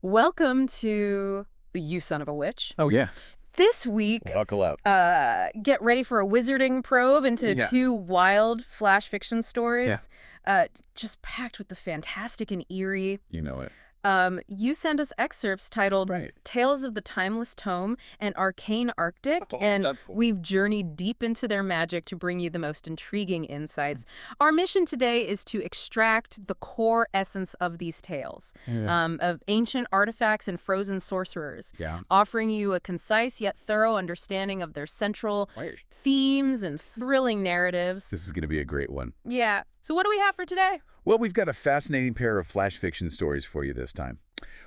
Welcome to You Son of a Witch. Oh, yeah. This week, Buckle up. get ready for a wizarding probe into Yeah. two wild flash fiction Yeah. stories, just packed with the fantastic and eerie. You know it. You send us excerpts titled Right. Tales of the Timeless Tome and Arcane Arctic, and that's cool. we've journeyed deep into their magic to bring you the most intriguing insights. Our mission today is to extract the core essence of these tales, of ancient artifacts and frozen sorcerers, Yeah. offering you a concise yet thorough understanding of their central Right. themes and thrilling narratives. This is going to be a great one. Yeah. So what do we have for today? Well, we've got a fascinating pair of flash fiction stories for you this time.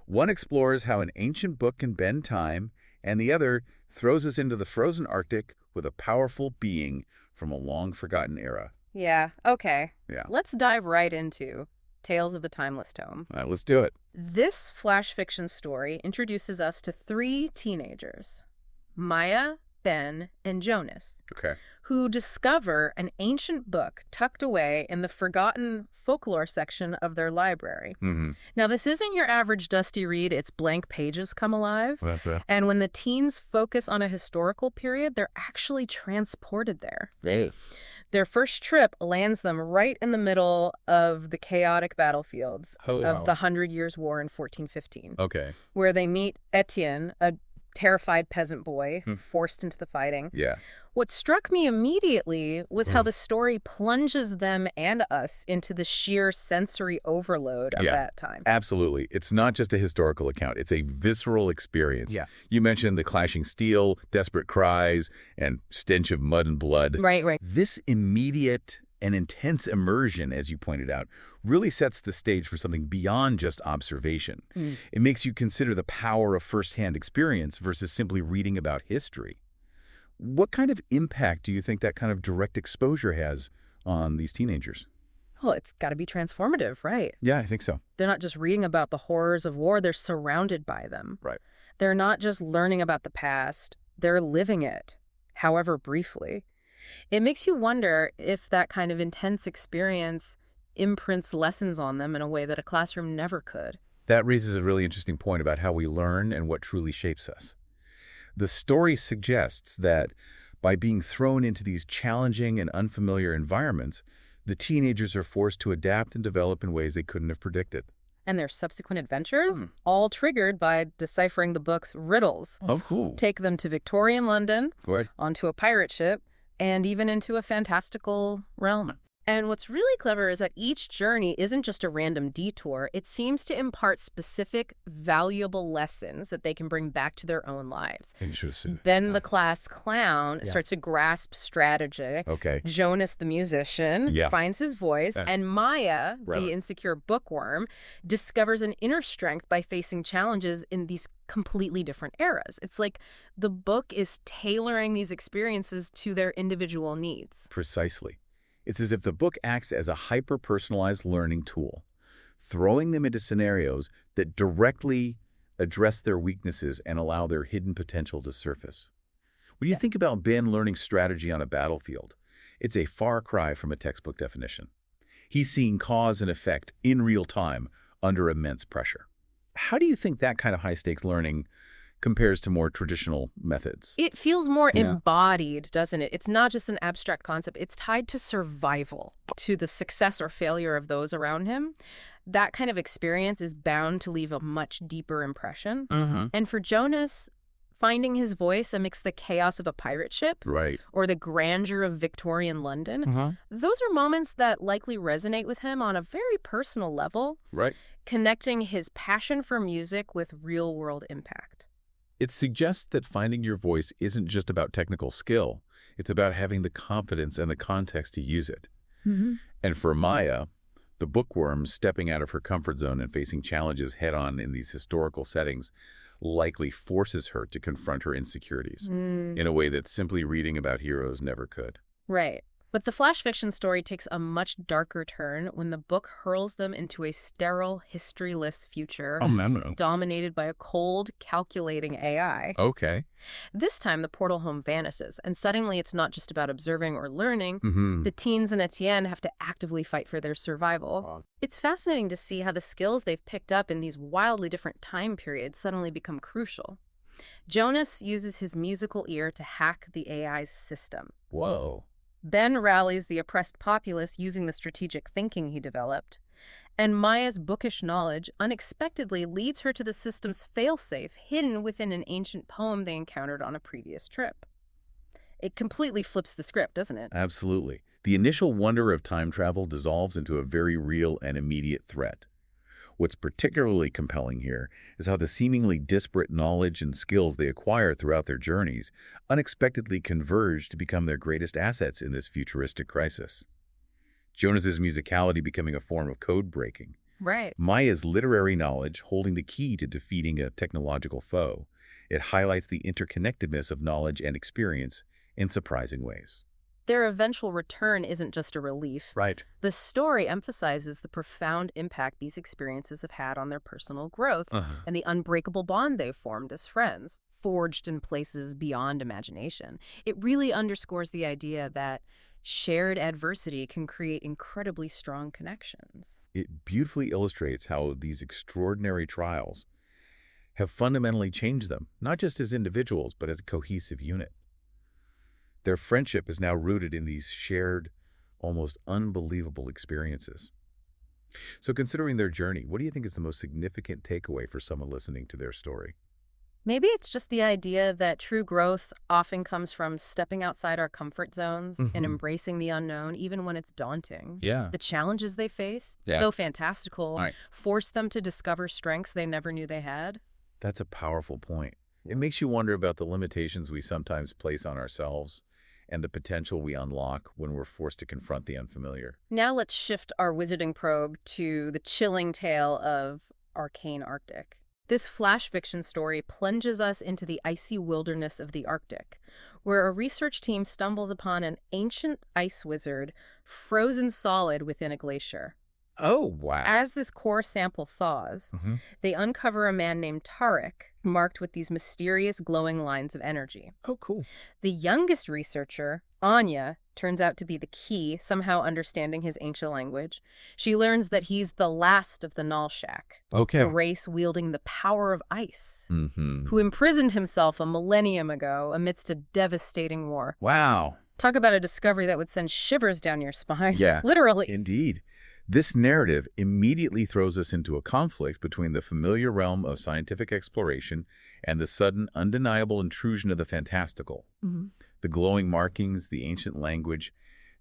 One explores how an ancient book can bend time, and the other throws us into the frozen Arctic with a powerful being from a long-forgotten era. Yeah, okay. Yeah. Let's dive right into Tales of the Timeless Tome. Let's do it. This flash fiction story introduces us to three teenagers, Maya, Ben, and Jonas, Okay. who discover an ancient book tucked away in the forgotten folklore section of their library. Mm-hmm. Now, this isn't your average dusty read, it's blank pages come alive. And when the teens focus on a historical period, they're actually transported there. Hey. Their first trip lands them right in the middle of the chaotic battlefields of the 100 Years' War in 1415, Okay. where they meet Etienne, a terrified peasant boy forced into the fighting. Yeah. What struck me immediately was how the story plunges them and us into the sheer sensory overload of that time. Absolutely. It's not just a historical account. It's a visceral experience. Yeah. You mentioned the clashing steel, desperate cries, and stench of mud and blood. Right. This immediate and intense immersion, as you pointed out, really sets the stage for something beyond just observation. It makes you consider the power of firsthand experience versus simply reading about history. What kind of impact do you think that kind of direct exposure has on these teenagers? Oh, it's got to be transformative, right? Yeah, I think so. They're not just reading about the horrors of war, they're surrounded by them. Right. They're not just learning about the past, they're living it, however briefly. It makes you wonder if that kind of intense experience imprints lessons on them in a way that a classroom never could. That raises a really interesting point about how we learn and what truly shapes us. The story suggests that by being thrown into these challenging and unfamiliar environments, the teenagers are forced to adapt and develop in ways they couldn't have predicted. And their subsequent adventures, all triggered by deciphering the book's riddles, Oh, cool. take them to Victorian London, What? onto a pirate ship, and even into a fantastical realm. And what's really clever is that each journey isn't just a random detour. It seems to impart specific, valuable lessons that they can bring back to their own lives. Interesting. Then the class clown starts to grasp strategy. Okay. Jonas, the musician, finds his voice. And Maya, the insecure bookworm, discovers an inner strength by facing challenges in these completely different eras. It's like the book is tailoring these experiences to their individual needs. Precisely. It's as if the book acts as a hyper-personalized learning tool, throwing them into scenarios that directly address their weaknesses and allow their hidden potential to surface. When you think about Ben learning strategy on a battlefield, it's a far cry from a textbook definition. He's seeing cause and effect in real time under immense pressure. How do you think that kind of high-stakes learning compares to more traditional methods? It feels more embodied, doesn't it? It's not just an abstract concept. It's tied to survival, to the success or failure of those around him. That kind of experience is bound to leave a much deeper impression. And for Jonas, finding his voice amidst the chaos of a pirate ship or the grandeur of Victorian London, those are moments that likely resonate with him on a very personal level, connecting his passion for music with real-world impact. It suggests that finding your voice isn't just about technical skill. It's about having the confidence and the context to use it. And for Maya, the bookworm stepping out of her comfort zone and facing challenges head-on in these historical settings likely forces her to confront her insecurities in a way that simply reading about heroes never could. Right. But the flash fiction story takes a much darker turn when the book hurls them into a sterile, historyless future Oh, no. dominated by a cold, calculating AI. Okay. This time, the portal home vanishes, and suddenly it's not just about observing or learning. Mm-hmm. The teens and Etienne have to actively fight for their survival. Wow. It's fascinating to see how the skills they've picked up in these wildly different time periods suddenly become crucial. Jonas uses his musical ear to hack the AI's system. Whoa. Ben rallies the oppressed populace using the strategic thinking he developed. And Maya's bookish knowledge unexpectedly leads her to the system's failsafe hidden within an ancient poem they encountered on a previous trip. It completely flips the script, doesn't it? Absolutely. The initial wonder of time travel dissolves into a very real and immediate threat. What's particularly compelling here is how the seemingly disparate knowledge and skills they acquire throughout their journeys unexpectedly converge to become their greatest assets in this futuristic crisis. Jonas's musicality becoming a form of code breaking. Right. Maya's literary knowledge holding the key to defeating a technological foe. It highlights the interconnectedness of knowledge and experience in surprising ways. Their eventual return isn't just a relief. Right. The story emphasizes the profound impact these experiences have had on their personal growth and the unbreakable bond they've formed as friends, forged in places beyond imagination. It really underscores the idea that shared adversity can create incredibly strong connections. It beautifully illustrates how these extraordinary trials have fundamentally changed them, not just as individuals, but as a cohesive unit. Their friendship is now rooted in these shared, almost unbelievable experiences. So considering their journey, what do you think is the most significant takeaway for someone listening to their story? Maybe it's just the idea that true growth often comes from stepping outside our comfort zones and embracing the unknown, even when it's daunting. Yeah. The challenges they faced, Yeah. though fantastical, Right. forced them to discover strengths they never knew they had. That's a powerful point. It makes you wonder about the limitations we sometimes place on ourselves and the potential we unlock when we're forced to confront the unfamiliar. Now let's shift our wizarding probe to the chilling tale of Arcane Arctic. This flash fiction story plunges us into the icy wilderness of the Arctic, where a research team stumbles upon an ancient ice wizard frozen solid within a glacier. Oh, wow. As this core sample thaws, they uncover a man named Tarek, marked with these mysterious glowing lines of energy. Oh, cool. The youngest researcher, Anya, turns out to be the key, somehow understanding his ancient language. She learns that he's the last of the Nalshak, Okay. a race wielding the power of ice, who imprisoned himself a millennium ago amidst a devastating war. Wow. Talk about a discovery that would send shivers down your spine. Yeah. Literally. Indeed. This narrative immediately throws us into a conflict between the familiar realm of scientific exploration and the sudden, undeniable intrusion of the fantastical. The glowing markings, the ancient language,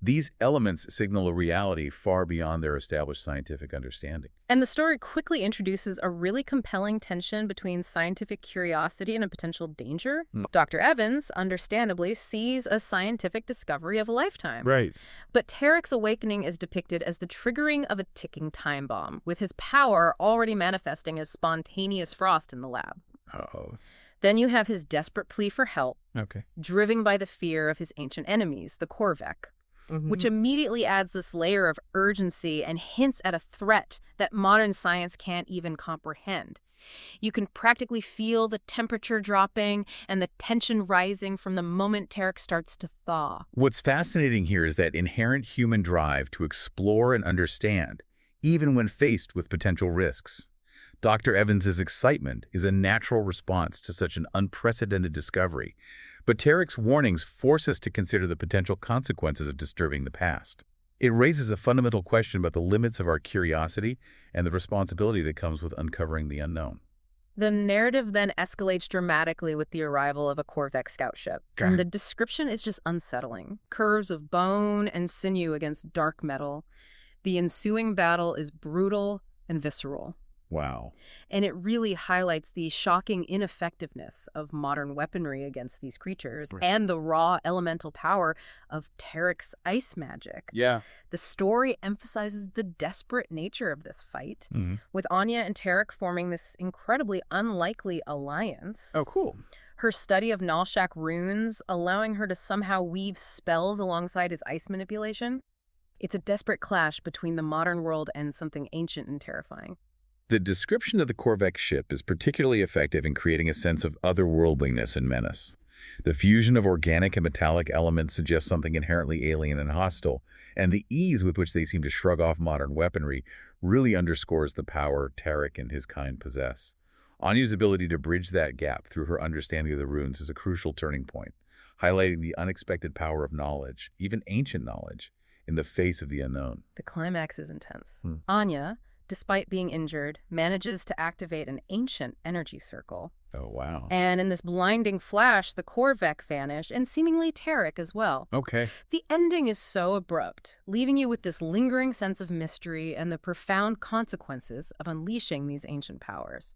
these elements signal a reality far beyond their established scientific understanding. And the story quickly introduces a really compelling tension between scientific curiosity and a potential danger. Dr. Evans, understandably, sees a scientific discovery of a lifetime. Right. But Tarek's awakening is depicted as the triggering of a ticking time bomb, with his power already manifesting as spontaneous frost in the lab. Uh-oh. Then you have his desperate plea for help, Okay. driven by the fear of his ancient enemies, the Korvek, which immediately adds this layer of urgency and hints at a threat that modern science can't even comprehend. You can practically feel the temperature dropping and the tension rising from the moment Tarek starts to thaw. What's fascinating here is that inherent human drive to explore and understand, even when faced with potential risks. Dr. Evans's excitement is a natural response to such an unprecedented discovery, but Tarek's warnings force us to consider the potential consequences of disturbing the past. It raises a fundamental question about the limits of our curiosity and the responsibility that comes with uncovering the unknown. The narrative then escalates dramatically with the arrival of a Korvek scout ship. And the description is just unsettling. Curves of bone and sinew against dark metal. The ensuing battle is brutal and visceral. Wow. And it really highlights the shocking ineffectiveness of modern weaponry against these creatures and the raw elemental power of Tarek's ice magic. Yeah. The story emphasizes the desperate nature of this fight, with Anya and Tarek forming this incredibly unlikely alliance. Oh, cool. Her study of Nalshak runes, allowing her to somehow weave spells alongside his ice manipulation. It's a desperate clash between the modern world and something ancient and terrifying. The description of the Korvek ship is particularly effective in creating a sense of otherworldliness and menace. The fusion of organic and metallic elements suggests something inherently alien and hostile, and the ease with which they seem to shrug off modern weaponry really underscores the power Tarek and his kind possess. Anya's ability to bridge that gap through her understanding of the runes is a crucial turning point, highlighting the unexpected power of knowledge, even ancient knowledge, in the face of the unknown. The climax is intense. Anya, despite being injured, manages to activate an ancient energy circle. Oh, wow. And in this blinding flash, the Korvek vanish, and seemingly Tarek as well. Okay. The ending is so abrupt, leaving you with this lingering sense of mystery and the profound consequences of unleashing these ancient powers.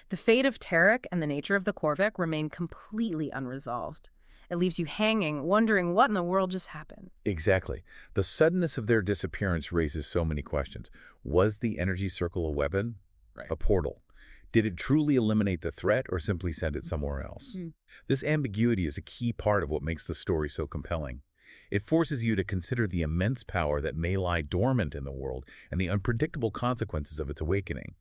The fate of Tarek and the nature of the Korvek remain completely unresolved. It leaves you hanging, wondering what in the world just happened. Exactly. The suddenness of their disappearance raises so many questions. Was the energy circle a weapon? Right. A portal? Did it truly eliminate the threat or simply send it somewhere else? This ambiguity is a key part of what makes the story so compelling. It forces you to consider the immense power that may lie dormant in the world and the unpredictable consequences of its awakening.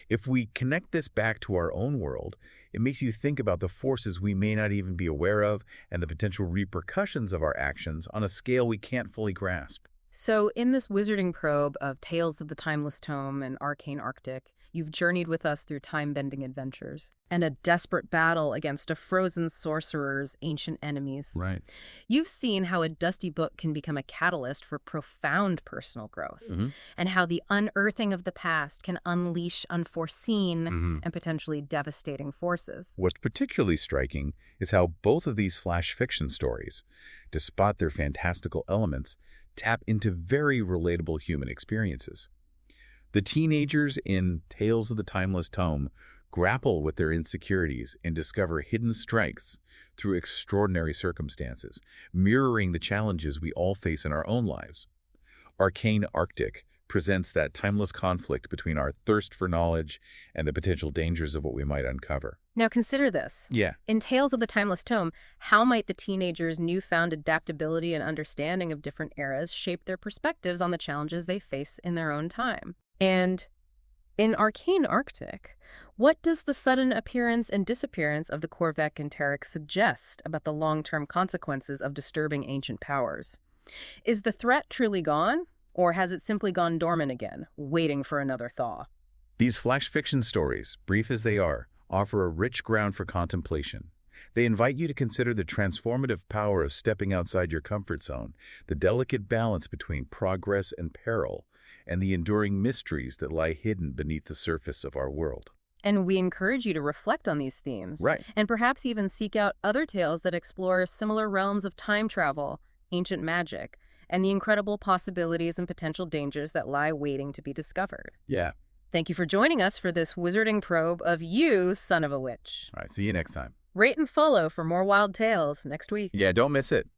If we connect this back to our own world, it makes you think about the forces we may not even be aware of and the potential repercussions of our actions on a scale we can't fully grasp. So in this wizarding probe of Tales of the Timeless Tome and Arcane Arctic, you've journeyed with us through time-bending adventures and a desperate battle against a frozen sorcerer's ancient enemies. Right. You've seen how a dusty book can become a catalyst for profound personal growth, and how the unearthing of the past can unleash unforeseen and potentially devastating forces. What's particularly striking is how both of these flash fiction stories, despite their fantastical elements, tap into very relatable human experiences. The teenagers in Tales of the Timeless Tome grapple with their insecurities and discover hidden strengths through extraordinary circumstances, mirroring the challenges we all face in our own lives. Arcane Arctic presents that timeless conflict between our thirst for knowledge and the potential dangers of what we might uncover. Now consider this. Yeah. In Tales of the Timeless Tome, how might the teenagers' newfound adaptability and understanding of different eras shape their perspectives on the challenges they face in their own time? And in Arcane Arctic, what does the sudden appearance and disappearance of the Korvek and Tarek suggest about the long-term consequences of disturbing ancient powers? Is the threat truly gone, or has it simply gone dormant again, waiting for another thaw? These flash fiction stories, brief as they are, offer a rich ground for contemplation. They invite you to consider the transformative power of stepping outside your comfort zone, the delicate balance between progress and peril, and the enduring mysteries that lie hidden beneath the surface of our world. And we encourage you to reflect on these themes. Right. And perhaps even seek out other tales that explore similar realms of time travel, ancient magic, and the incredible possibilities and potential dangers that lie waiting to be discovered. Yeah. Thank you for joining us for this wizarding probe of You, Son of a Witch. All right, see you next time. Rate and follow for more wild tales next week. Yeah, don't miss it.